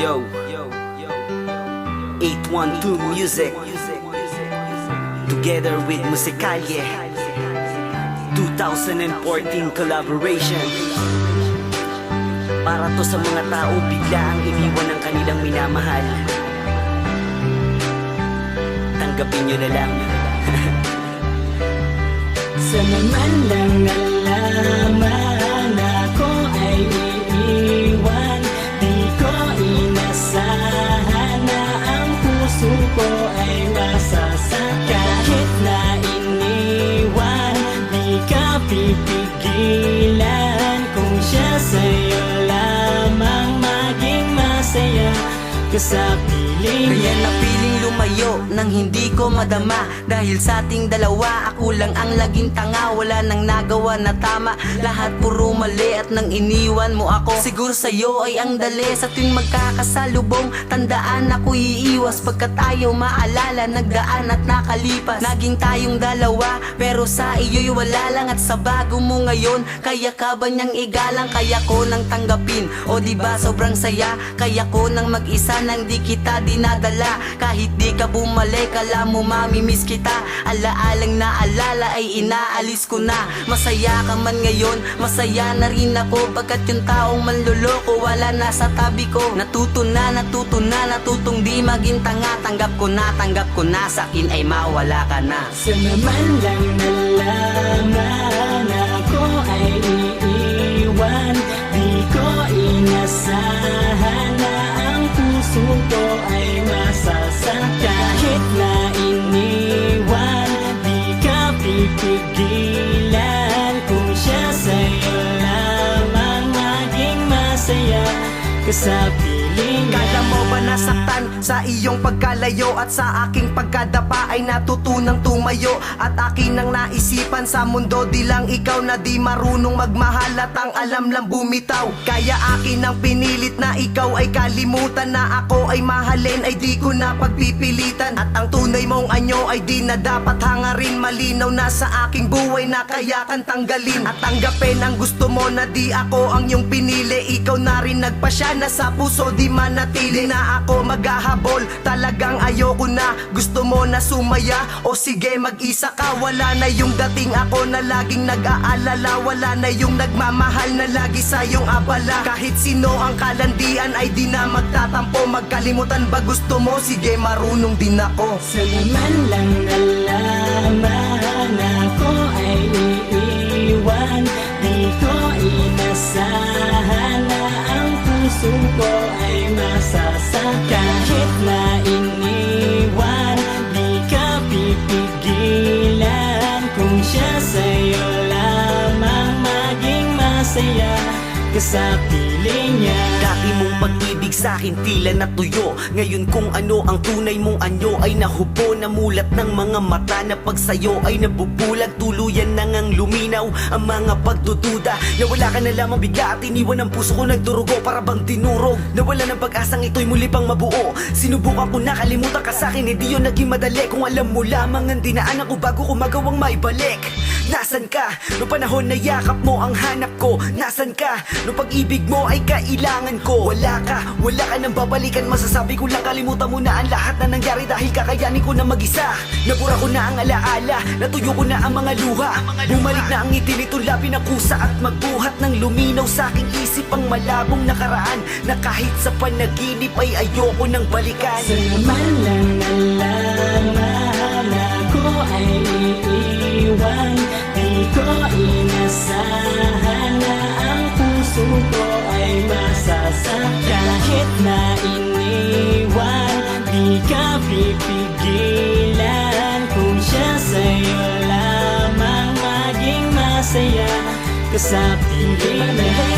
Yo, 812 Music together with Musicalie 2014 collaboration. Para to sa mga tao bigla ang iniwan ng kanilang minamahal. Tanggapin nyo na lang. Sana man lang nalaman ako ay iiwan. Di ko inasahan na ang puso ko ay masasaktan. Kahit na iniwan, di ka pipigilan. Kung siya sa'yo lamang maging masaya ka sa piling niya. Kaya napiling lumayo nang hindi ko madama. Dahil sa ating dalawa, ako lang ang laging tanga. Wala nang nagawa na tama, lahat puro mali. At nang iniwan mo ako, siguro sa'yo ay ang dali. Sa tuwing magkakasalubong, tandaan ako iiwas. Pagkat ayaw maalala, nagdaan at nakalipas. Naging tayong dalawa, pero sa iyo'y wala lang. At sa bago mo ngayon, kaya ka ba niyang igalang? Kaya ko nang tanggapin, o diba sobrang saya? Kaya ko nang mag-isa nang di kita dinadala. Kahit di ka bumalik, alam mo mamimiss kita. Alaalang naalala ay inaalis ko na. Masaya ka man ngayon, masaya na rin ako. Bagkat yung taong manloloko wala na sa tabi ko. Natutong di maging tanga. Tanggap ko na, sa akin ay mawala ka na. Sana man lang nalaman ako ay iiwan. Di ko inasahan na ang puso ko ay masasaktan. Kahit na iniwan, di ka pipigilan. Kung siya sa'yo lamang maging masaya ka sa piling niya. Kala mo ba nasaktan sa iyong pagkalayo? At sa aking pagkadapa ay natutunang tumayo. At akin ang naisipan sa mundo, di lang ikaw na di marunong magmahal. At ang alam lang bumitaw. Kaya akin ang pinilit na ikaw ay kalimutan. Na ako ay mahalin ay di ko na pagpipilitan. At ang tunay mong anyo ay di na dapat hangarin. Malinaw na sa aking buhay na kaya kang tanggalin. At tanggapin ang gusto mo na di ako ang iyong pinili. Ikaw na rin nagpasya na sa puso di manatili. Na ako maghahabol, talagang ayoko na. Gusto mo na sumaya, o sige mag-isa ka. Wala na yung dating ako na laging nag-aalala. Wala na yung nagmamahal na lagi sa iyong abala. Kahit sino ang kalandian ay di na magtatampo. Magkalimutan ba gusto mo? Sige marunong din ako. Sana man lang nalaman ako ay iiwan. Di ko inasahan na ang puso ko ay masasaktan. Kahit na iniwan, di ka pipigilan. Kung siya sa'yo lamang maging masaya ka sa piling niya. Dati mong pag-ibig sa'kin tila natuyo. Ngayon kung ano ang tunay mong anyo ay nahubo. Namulat ng mga mata na pag sa'yo ay nabubulag. Tuluyan na ngang luminaw ang mga pagdududa. Nawala ka na lamang bigla at iniwan ang puso ko nagdurugo. Para bang tinurog, nawala ng pag-asang ito'y muli pang mabuo. Sinubukan ko na kalimutan ka sa'kin, hindi yun naging madali. Kung alam mo lamang ang dinaanan ko bago ko magawang maibalik. Nasaan ka? Noong panahon na yakap mo ang hanap ko. Nasaan ka? Noong pag-ibig mo ay kailangan ko. Wala ka nang babalikan. Masasabi ko lang kalimutan mo na ang lahat na nangyari. Dahil kakayanin ko na mag-isa. Nabura ko na ang alaala, natuyo ko na ang mga luha. Bumalik na ang ngiti nito labi na kusa. At magbuhat ng luminaw sa aking isip ang malabong nakaraan. Na kahit sa panaginip ay ayoko nang balikan. Sana man lang nalaman ako ay iiwan. Di ko inasahan na ang puso ko ay masasaktan. Kahit na iniwan, di ka pipigilan. Kung siya sa'yo lamang maging masaya ka sa piling niya.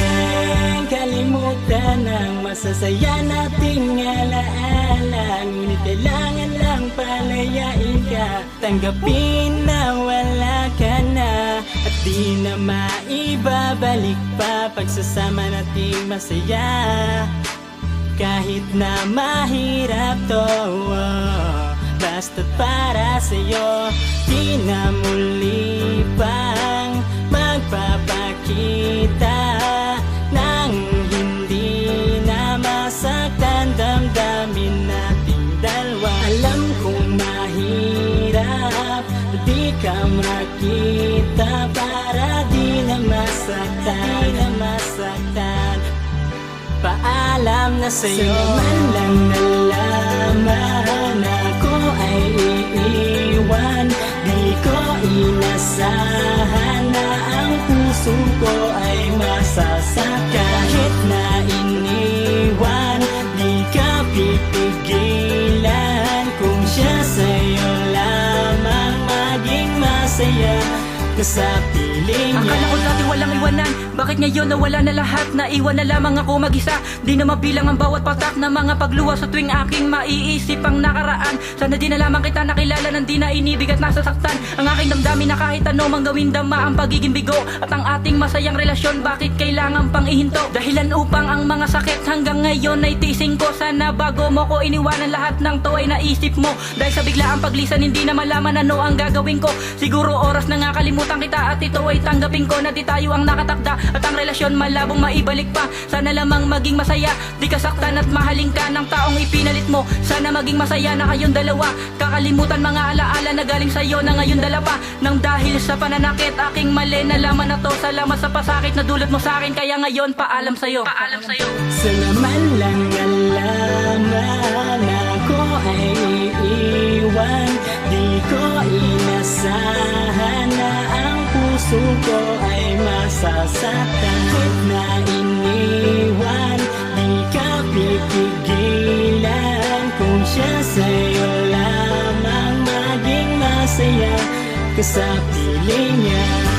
Kalimutan ang masasaya nating alaala. Ngunit kailangan lang palayain ka. Tanggapin na wala ka na. At di na maibabalik pa pagsasama nating masaya. Kahit na mahirap to, basta't para sa'yo. Di na muli pang magpapakita ng hindi na masaktan. nagpaalam na sa'yo. Man lang nalaman ako ay iiwan, di ko inasahan na ang puso ko ay masasaktan. Kahit na iniwan, di ka pipigilan. Kung siya sa'yo lamang maging masaya ka sa piling niya. Akala ko dati walang iwanan, bakit ngayon nawala na lahat? Naiwan na lamang ako mag-isa, di na mabilang ang bawat patak na mga pagluwa sa tuwing aking maiisip ang nakaraan. Sana di na lamang kita nakilala nang di na inibig at nasasaktan. Ang aking damdamin na kahit ano mang gawin dama ang pagiging bigo at ang ating masayang relasyon, bakit kailangan pang ihinto? Dahilan upang ang mga sakit hanggang ngayon ay tising ko. Sana bago mo ko iniwanan lahat ng to ay naisip mo. Dahil sa biglaang paglisan hindi na malaman ano ang gagawin ko. Siguro oras na nga kalimutan kita at ito ay tanggapin ko na di tayo ang nakatakda at ang relasyon malabong maibalik pa. Sana lamang maging masaya, di ka saktan at mahalin ka ng taong ipinalit mo. Sana maging masaya na kayong dalawa, kakalimutan mga alaala na galing sa'yo na ngayon dala pa. Nang dahil sa pananakit, aking mali nalaman na to. Salamat sa pasakit na dulot mo sa akin, kaya ngayon paalam sa'yo. Paalam sa'yo. Sana man lang nalaman ako ay iiwan, di ko inasahan na ang puso ko ay masasaktan. Kahit na iniwan, di ka pipigilan. Kung siya sa'yo lamang maging masaya ka sa piling niya.